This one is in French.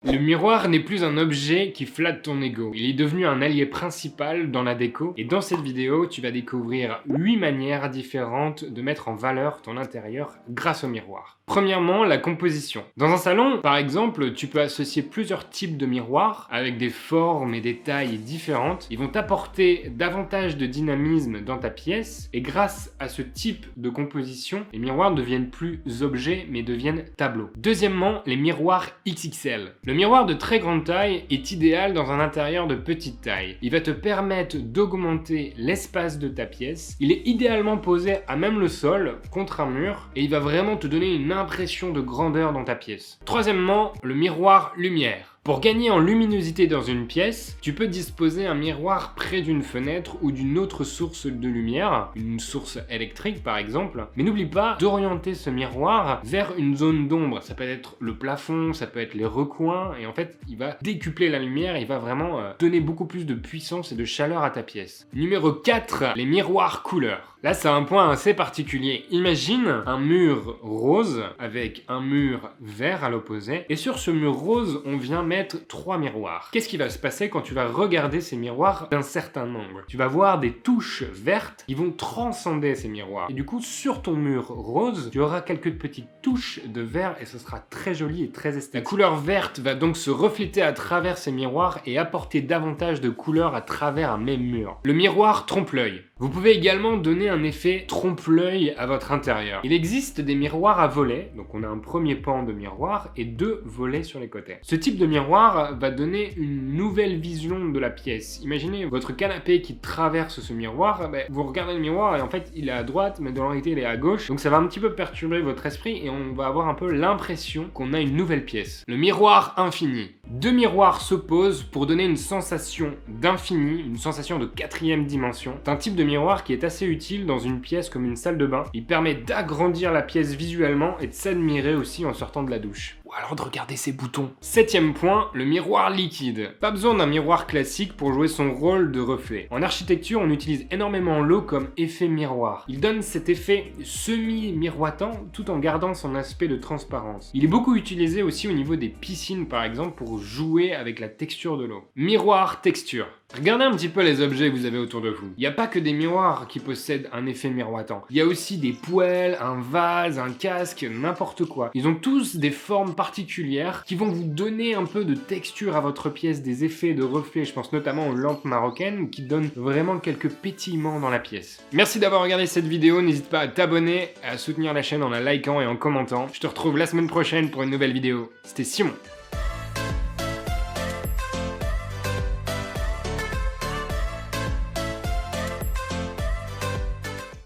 Le miroir n'est plus un objet qui flatte ton ego, il est devenu un allié principal dans la déco et dans cette vidéo tu vas découvrir 8 manières différentes de mettre en valeur ton intérieur grâce au miroir. Premièrement, la composition. Dans un salon, par exemple, tu peux associer plusieurs types de miroirs avec des formes et des tailles différentes. Ils vont t'apporter davantage de dynamisme dans ta pièce et grâce à ce type de composition, les miroirs ne deviennent plus objets mais deviennent tableaux. Deuxièmement, les miroirs XXL. Le miroir de très grande taille est idéal dans un intérieur de petite taille. Il va te permettre d'augmenter l'espace de ta pièce. Il est idéalement posé à même le sol, contre un mur, et il va vraiment te donner une impression de grandeur dans ta pièce. Troisièmement, le miroir lumière. Pour gagner en luminosité dans une pièce, tu peux disposer un miroir près d'une fenêtre ou d'une autre source de lumière, une source électrique par exemple, mais n'oublie pas d'orienter ce miroir vers une zone d'ombre. Ça peut être le plafond, ça peut être les recoins, et en fait, il va décupler la lumière, il va vraiment donner beaucoup plus de puissance et de chaleur à ta pièce. Numéro 4, les miroirs couleurs. Là, c'est un point assez particulier. Imagine un mur rose avec un mur vert à l'opposé, et sur ce mur rose, on vient mettre 3 miroirs. Qu'est-ce qui va se passer quand tu vas regarder ces miroirs d'un certain nombre? Tu vas voir des touches vertes qui vont transcender ces miroirs. Et du coup, sur ton mur rose, tu auras quelques petites touches de vert et ce sera très joli et très esthétique. La couleur verte va donc se refléter à travers ces miroirs et apporter davantage de couleurs à travers un même mur. Le miroir trompe-l'œil. Vous pouvez également donner un effet trompe-l'œil à votre intérieur. Il existe des miroirs à volets, donc on a un premier pan de miroir et 2 volets sur les côtés. Ce type de miroir va donner une nouvelle vision de la pièce. Imaginez votre canapé qui traverse ce miroir, vous regardez le miroir et en fait il est à droite mais dans la réalité il est à gauche, donc ça va un petit peu perturber votre esprit et on va avoir un peu l'impression qu'on a une nouvelle pièce. Le miroir infini. 2 miroirs s'opposent pour donner une sensation d'infini, une sensation de 4e dimension. C'est un type de miroir qui est assez utile dans une pièce comme une salle de bain. Il permet d'agrandir la pièce visuellement et de s'admirer aussi en sortant de la douche. Ou alors de regarder ses boutons. 7e point, le miroir liquide. Pas besoin d'un miroir classique pour jouer son rôle de reflet. En architecture, on utilise énormément l'eau comme effet miroir. Il donne cet effet semi-miroitant tout en gardant son aspect de transparence. Il est beaucoup utilisé aussi au niveau des piscines par exemple pour jouer avec la texture de l'eau. Miroir texture. Regardez un petit peu les objets que vous avez autour de vous. Il n'y a pas que des miroirs qui possèdent un effet miroitant. Il y a aussi des poêles, un vase, un casque, n'importe quoi. Ils ont tous des formes particulières qui vont vous donner un peu de texture à votre pièce, des effets de reflets. Je pense notamment aux lampes marocaines qui donnent vraiment quelques pétillements dans la pièce. Merci d'avoir regardé cette vidéo. N'hésite pas à t'abonner, à soutenir la chaîne en la likant et en commentant. Je te retrouve la semaine prochaine pour une nouvelle vidéo. C'était Simon.